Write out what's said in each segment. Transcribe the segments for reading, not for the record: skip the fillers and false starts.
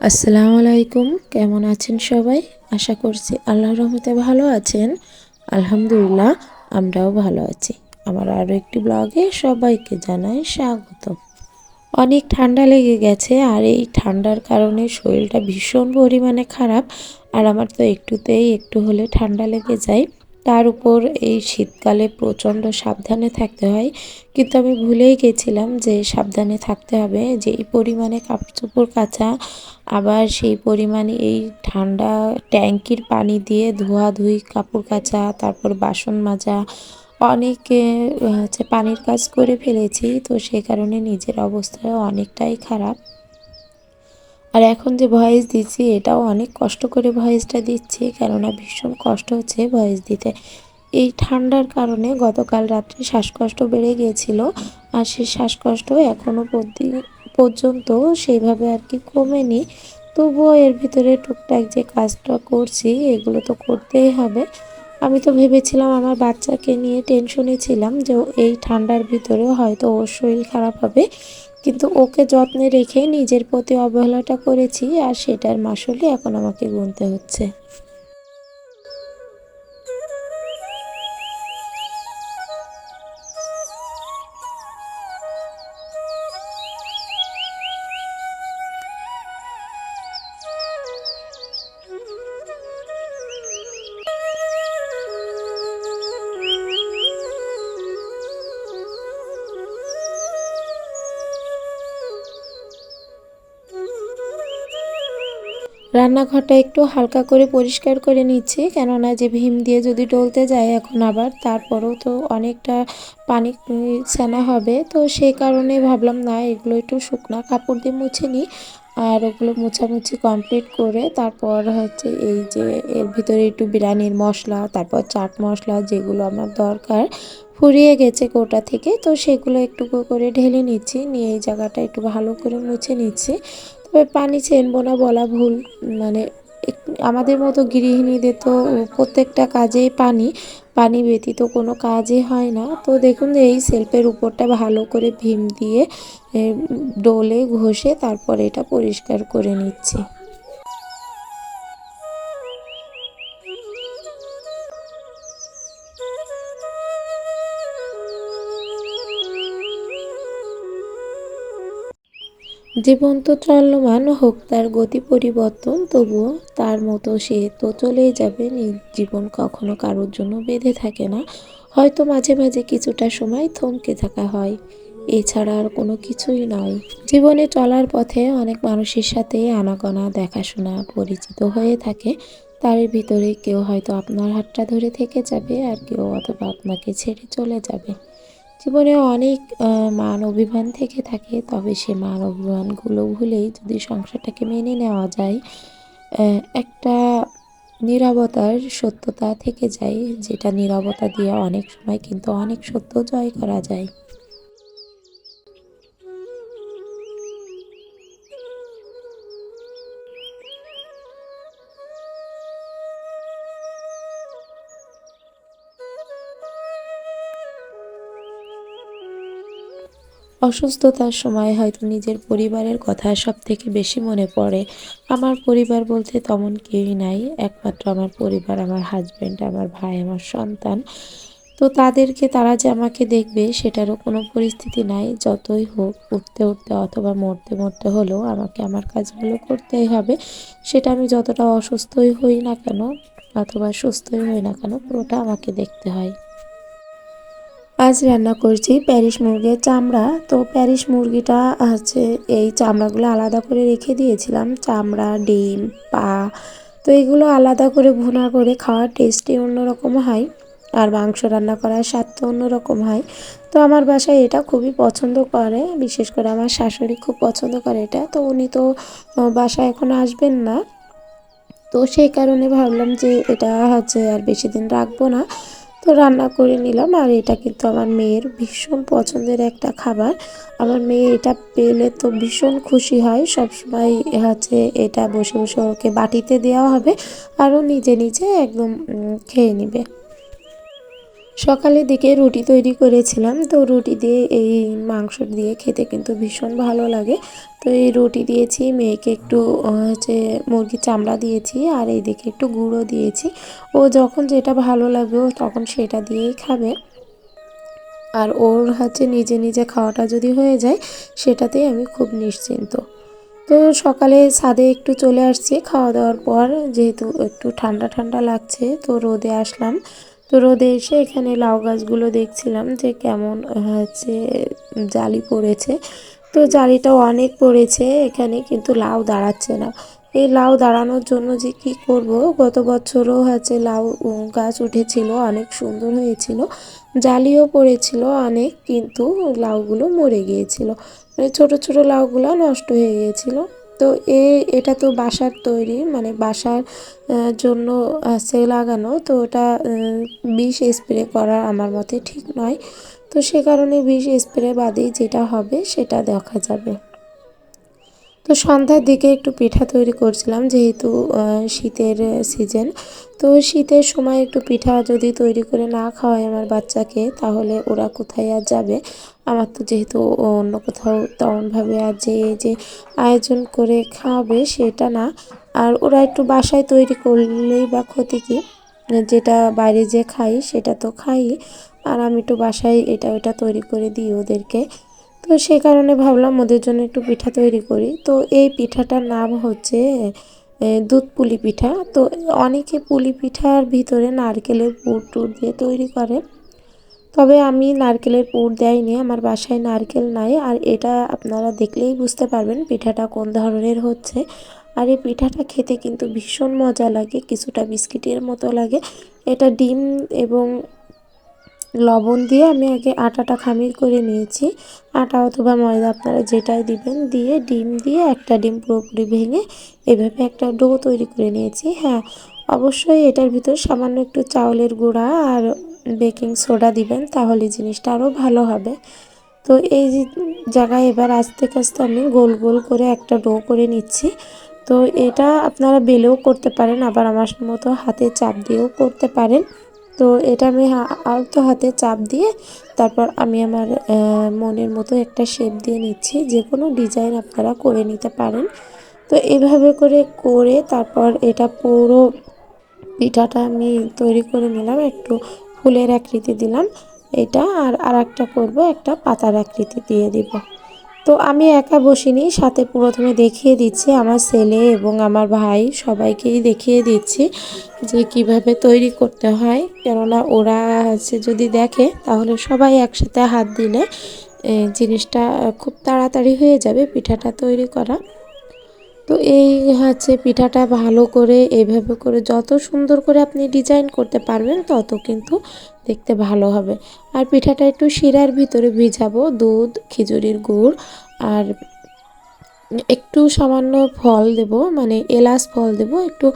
আসসালামু আলাইকুম, কেমন আছেন সবাই? আশা করছি আল্লাহর রহমতে ভালো আছেন। আলহামদুলিল্লাহ, আমরাও ভালো আছি। আমার আরও একটি ব্লগে সবাইকে জানাই স্বাগত। অনেক ঠান্ডা লেগে গেছে, আর এই ঠান্ডার কারণে শরীরটা ভীষণ পরিমাণে খারাপ। আর আমার তো একটু হলে ঠান্ডা লেগে যায়। তার উপর এই শীতকালে প্রচণ্ড সাবধানে থাকতে হয়, কিন্তু আমি ভুলেই গেছিলাম যে সাবধানে থাকতে হবে। যে এই পরিমাণে কাপড় চোপড় কাচা, আবার সেই পরিমাণে এই ঠান্ডা ট্যাঙ্কির পানি দিয়ে ধোয়াধুয়ি কাপড় কাচা, তারপর বাসন মাজা, অনেকে পানির কাজ করে ফেলেছি। তো সেই কারণে নিজের অবস্থা অনেকটাই খারাপ। আর এখন যে ভয়েস দিচ্ছি, এটাও অনেক কষ্ট করে ভয়েসটা দিচ্ছি, কেননা ভীষণ কষ্ট হচ্ছে ভয়েস দিতে। এই ঠান্ডার কারণে গতকাল রাত্রে শ্বাসকষ্ট বেড়ে গিয়েছিল, আর সেই শ্বাসকষ্ট এখনও পর্যন্ত সেইভাবে আর কি কমেনি। তবুও এর ভিতরে টুকটাক যে কাজটা করছি, এগুলো তো করতেই হবে। আমি তো ভেবেছিলাম, আমার বাচ্চাকে নিয়ে টেনশনে ছিলাম যে এই ঠান্ডার ভিতরেও হয়তো ওর শরীর খারাপ হবে, কিন্তু ওকে যত্নে রেখে নিজের প্রতি অবহেলাটা করেছি, আর সেটার মাসুলই এখন আমাকে গুনতে হচ্ছে। রান্নাঘরটা একটু হালকা করে পরিষ্কার করে নিচ্ছি, কেননা যে ভীম দিয়ে যদি ডলতে যায় এখন আবার, তারপরেও তো অনেকটা পানি ছানা হবে। তো সেই কারণে ভাবলাম না, এগুলো একটু শুকনা কাপড় দিয়ে মুছে নিই। আর ওগুলো মোছামুছি কমপ্লিট করে তারপর হচ্ছে এই যে এর ভিতরে একটু বিরিয়ানির মশলা, তারপর চাট মশলা যেগুলো আমার দরকার ফুরিয়ে গেছে কোটা থেকে, তো সেগুলো একটু করে ঢেলে নিচ্ছি। নিয়ে এই জায়গাটা একটু ভালো করে মুছে নিচ্ছি। তবে পানি ছেনবো না বলা ভুল, মানে আমাদের মতো গৃহিণীদের তো প্রত্যেকটা কাজেই পানি পানি ব্যতীত কোনো কাজই হয় না। তো দেখুন, এই সেলফের উপরটা ভালো করে ভীম দিয়ে ডলে ঘষে তারপর এটা পরিষ্কার করে নিচ্ছি। জীবন তো চলমান, হোক তার গতি পরিবর্তন, তবুও তার মতো সে তো চলেই যাবে। জীবন কখনো কারোর জন্য বেঁধে থাকে না, হয়তো মাঝে মাঝে কিছুটা সময় থমকে থাকা হয়, এছাড়া আর কোনো কিছুই নয়। জীবনে চলার পথে অনেক মানুষের সাথে আনাগোনা দেখাশোনা পরিচিত হয়ে থাকে। তার ভিতরে কেউ হয়তো আপনার হাতটা ধরে থেকে যাবে, আর কেউ অথবা আপনাকে ছেড়ে চলে যাবে। জীবনে অনেক মান অভিমান থেকে থাকে, তবে সে মান অভিমানগুলো ভুলেই যদি সংসারটাকে মেনে নেওয়া যায়, একটা নীরবতার সত্যতা থেকে যায়, যেটা নীরবতা দিয়ে অনেক সময় কিন্তু অনেক সত্য জয় করা যায়। অসুস্থতার সময় হয়তো নিজের পরিবারের কথা সব থেকে বেশি মনে পড়ে। আমার পরিবার বলতে তেমন কেউই নাই, একমাত্র আমার পরিবার, আমার হাজব্যান্ড, আমার ভাই, আমার সন্তান। তো তারা যে আমাকে দেখবে সেটারও কোনো পরিস্থিতি নাই। যতই হোক, উঠতে উঠতে অথবা মরতে মরতে হলেও আমাকে আমার কাজগুলো করতেই হবে। সেটা আমি যতটা অসুস্থই হই না কেন অথবা সুস্থই হই না কেন, পুরোটা আমাকে দেখতে হয়। আজ রান্না করছি প্যারিস মুরগির চামড়া। তো প্যারিস মুরগিটা হচ্ছে, এই চামড়াগুলো আলাদা করে রেখে দিয়েছিলাম। চামড়া, ডিম, পা, তো এগুলো আলাদা করে ভুনা করে খাওয়ার টেস্টই অন্যরকম হয়, আর মাংস রান্না করার স্বাদ তো অন্যরকম হয়। তো আমার বাসায় এটা খুবই পছন্দ করে, বিশেষ করে আমার শাশুড়ি খুব পছন্দ করে এটা। তো উনি তো বাসায় এখন আসবেন না, তো সেই কারণে ভাবলাম যে এটা হচ্ছে আর বেশি দিন রাখবো না, তো রান্না করে নিলাম। আর এটা কিন্তু আমার মেয়ের ভীষণ পছন্দের একটা খাবার। আমার মেয়ে এটা পেলে তো ভীষণ খুশি হয়, সবসময় হচ্ছে এটা বসে বসে ওকে বাটিতে দেওয়া হবে, আরও নিজে নিজে একদম খেয়ে নিবে। সকালের দিকে রুটি তৈরি করেছিলাম, তো রুটি দিয়ে এই মাংস দিয়ে খেতে কিন্তু ভীষণ ভালো লাগে। তো এই রুটি দিয়েছি, মেয়েকে একটু হচ্ছে মুরগির চামড়া দিয়েছি, আর এইদিকে একটু গুঁড়ো দিয়েছি। ও যখন যেটা ভালো লাগবে ও তখন সেটা দিয়েই খাবে। আর ওর হচ্ছে নিজে নিজে খাওয়াটা যদি হয়ে যায় সেটাতেই আমি খুব নিশ্চিন্ত। তো সকালে ছাদে একটু চলে আসছি খাওয়া দাওয়ার পর, যেহেতু একটু ঠান্ডা ঠান্ডা লাগছে তো রোদে আসলাম। তো রোদে এসে এখানে লাউ গাছগুলো দেখছিলাম যে কেমন হচ্ছে জালি পড়েছে। তো জালিটাও অনেক পড়েছে এখানে, কিন্তু লাউ দাঁড়াচ্ছে না। এই লাউ দাঁড়ানোর জন্য যে কি করব, গত বছরও হচ্ছে লাউ গাছ উঠেছিল, অনেক সুন্দর হয়েছিল, জালিও পড়েছিল অনেক, কিন্তু লাউগুলো মরে গিয়েছিল, মানে ছোট ছোট লাউগুলো নষ্ট হয়ে গিয়েছিল। তো এটা তো বাসার তৈরি, মানে বাসার জন্য আছে লাগানো, তো ওটা বিষ স্প্রে করা আমার মতে ঠিক নয়। তো সে কারণে বিষ স্প্রে বাদেই যেটা হবে সেটা দেখা যাবে। তো সন্ধ্যার দিকে একটু পিঠা তৈরি করছিলাম, যেহেতু শীতের সিজন। তো শীতের সময় একটু পিঠা যদি তৈরি করে না খাওয়াই আমার বাচ্চাকে, তাহলে ওরা কোথায় আর যাবে। আমার তো যেহেতু অন্য কোথাও তেমনভাবে আর যে আয়োজন করে খাওয়াবে সেটা না। আর ওরা একটু বাসায় তৈরি করলেই বা ক্ষতি কী, যেটা বাইরে যে খাই সেটা তো খাই, আর আমি একটু বাসায় এটা ওটা তৈরি করে দিই ওদেরকে। তো সে কারণে ভাবলাম ওদের জন্য একটু পিঠা তৈরি করি। তো এই পিঠাটার নাম হচ্ছে দুধ পুলি পিঠা। তো অনেকে পুলি পিঠার ভিতরে নারকেলের পুর টুর দিয়ে তৈরি করে, তবে আমি নারকেলের পুর দেয়নি, আমার বাসায় নারকেল নাই। আর এটা আপনারা দেখলেই বুঝতে পারবেন পিঠাটা কোন ধরনের হচ্ছে। আর এই পিঠাটা খেতে কিন্তু ভীষণ মজা লাগে, কিছুটা বিস্কিটের মতো লাগে। এটা ডিম এবং লবণ দিয়ে আমি আগে আটাটা খামির করে নিয়েছি। আটা অথবা ময়দা আপনারা যেটাই দিবেন, দিয়ে ডিম দিয়ে একটা ডিম পুরোপুরি ভেঙে এভাবে একটা ডো তৈরি করে নিয়েছি। হ্যাঁ, অবশ্যই এটার ভিতর সামান্য একটু চাউলের গুঁড়া আর বেকিং সোডা দিবেন, তাহলে জিনিসটা আরও ভালো হবে। তো এই জায়গায় এবার আস্তে আস্তে আমি গোল গোল করে একটা ডো করে নিচ্ছি। তো এটা আপনারা বেলেও করতে পারেন, আবার আমার মতো হাতে চাপ দিয়েও করতে পারেন। তো এটা আমি আলতো হাতে চাপ দিয়ে তারপর আমি আমার মনের মতো একটা শেপ দিয়ে নিচ্ছি, যে কোনো ডিজাইন আপনারা করে নিতে পারেন। তো এভাবে করে তারপর এটা পুরো পিঠাটা আমি তৈরি করে নিলাম, একটু ফুলের আকৃতি দিলাম এটা, আর একটা করবো একটা পাতার আকৃতি দিয়ে দিব। তো আমি একা বসিনি, সাথে প্রথমে দেখিয়ে দিচ্ছি আমার ছেলে এবং আমার ভাই, সবাইকেই দেখিয়ে দিচ্ছি যে কিভাবে তৈরি করতে হয়। কেননা ওরা হচ্ছে যদি দেখে তাহলে সবাই একসাথে হাত দিলে জিনিসটা খুব তাড়াতাড়ি হয়ে যাবে পিঠাটা তৈরি করা। তো এই হচ্ছে পিঠাটা ভালো করে এভাবে করে যত সুন্দর করে আপনি ডিজাইন করতে পারবেন তত কিন্তু দেখতে ভালো হবে। আর পিঠাটা একটু শিরার ভিতরে ভিজাবো, দুধ, খেজুরের গুড় আর একটু সামান্য ফল দেব, মানে এলাচ ফল দেব একটু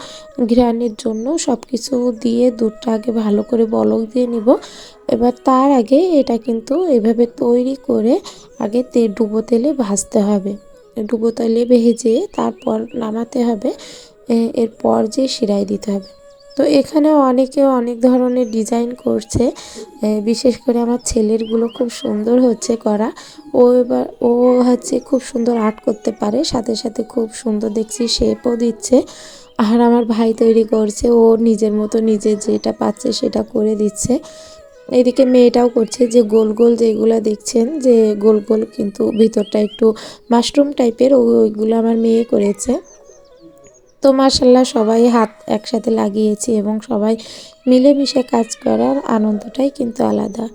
ঘ্রাণের জন্য। সব কিছু দিয়ে দুধটা আগে ভালো করে বলক দিয়ে নিব। এবার তার আগে এটা কিন্তু এভাবে তৈরি করে আগে ডুবো তেলে ভাজতে হবে, ডুবো তেলে ভেজে তারপর নামাতে হবে। এরপর যে শিরায় দিতে হবে। তো এখানে অনেকে অনেক ধরনের ডিজাইন করছে, বিশেষ করে আমার ছেলেরগুলো খুব সুন্দর হচ্ছে করা। ও হচ্ছে খুব সুন্দর আর্ট করতে পারে, সাথে সাথে খুব সুন্দর দেখছি শেপও দিচ্ছে। আর আমার ভাই তৈরি করছে, ও নিজের মতো নিজে যেটা পাচ্ছে সেটা করে দিচ্ছে। এদিকে মেয়েটাও করছে, যে গোল গোল যেগুলো দেখছেন, যে গোল গোল কিন্তু ভিতরটা একটু মাশরুম টাইপের, ওইগুলো আমার মেয়ে করেছে। তো মাশাল্লাহ সবাই হাত একসাথে লাগিয়েছি এবং সবাই মিলেমিশে কাজ করার আনন্দটাই কিন্তু আলাদা।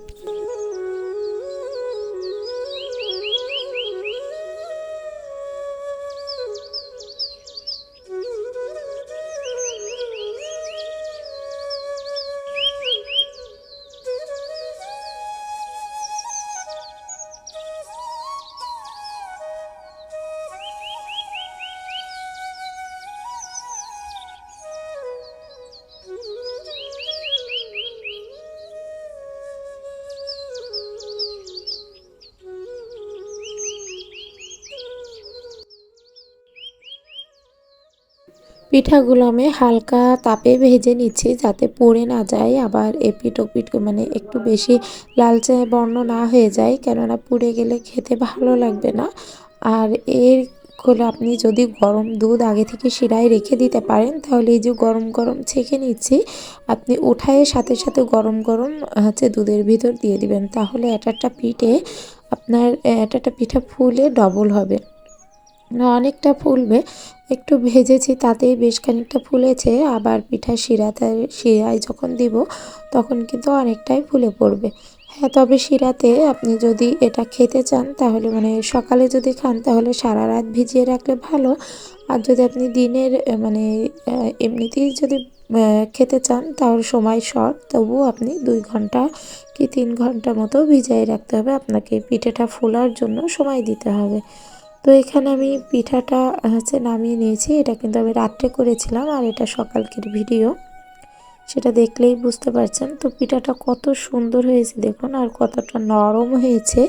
পিঠাগুলো আমি হালকা তাপে ভেজে নিচ্ছি যাতে পুড়ে না যায়, আবার এপিঠ ওপিঠ মানে একটু বেশি লালচে বর্ণ না হয়ে যায়, কেননা পুড়ে গেলে খেতে ভালো লাগবে না। আর এর হলে আপনি যদি গরম দুধ আগে থেকে শিরায় রেখে দিতে পারেন, তাহলে এই যে গরম গরম ছেঁকে নিচ্ছি, আপনি উঠায়ে সাথে সাথে গরম গরম দুধের ভিতর দিয়ে দিবেন, তাহলে একটা পিঠে আপনার একটা পিঠা ফুলে ডবল হবে, অনেকটা ফুলবে। একটু ভেজেছি তাতেই বেশ খানিকটা ফুলেছে, আবার পিঠা শিরায় যখন দিব তখন কিন্তু অনেকটাই ফুলে পড়বে। হ্যাঁ, তবে শিরাতে আপনি যদি এটা খেতে চান তাহলে মানে সকালে যদি খান তাহলে সারা রাত ভিজিয়ে রাখলে ভালো। আর যদি আপনি দিনের এমনিতেই যদি খেতে চান তাহলে সময় শর্ট, তবুও আপনি 2 ঘন্টা কি 3 ঘন্টা মতো ভিজিয়ে রাখতে হবে, আপনাকে পিঠেটা ফোলার জন্য সময় দিতে হবে। তো এখানে আমি পিঠাটা নামিয়ে নিয়েছি, এটা কিন্তু আমি রাত্রে করেছিলাম আর এটা সকালকের ভিডিও, সেটা দেখলেই বুঝতে পারছেন। তো পিঠাটা কত সুন্দর হয়েছে দেখুন, আর কতটা নরম হয়েছে।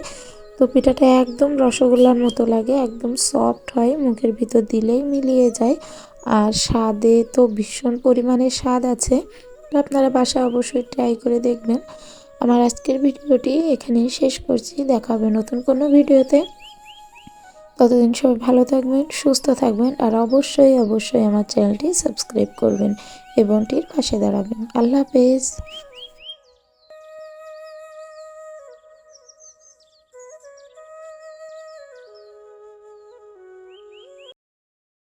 তো পিঠাটা একদম রসগোল্লার মতো লাগে, একদম সফট হয়, মুখের ভিতর দিলেই মিলিয়ে যায়। আর স্বাদে তো ভীষণ পরিমাণে স্বাদ আছে, তো আপনারা বাসায় অবশ্যই ট্রাই করে দেখবেন। আমার আজকের ভিডিওটি এখানেই শেষ করছি, দেখা হবে নতুন কোনো ভিডিওতে। ততদিন সবাই ভালো থাকবেন, সুস্থ থাকবেন, আর অবশ্যই অবশ্যই আমার চ্যানেলটি সাবস্ক্রাইব করবেন এবং টির পাশে দাঁড়াবেন। আল্লাহ হাফেজ।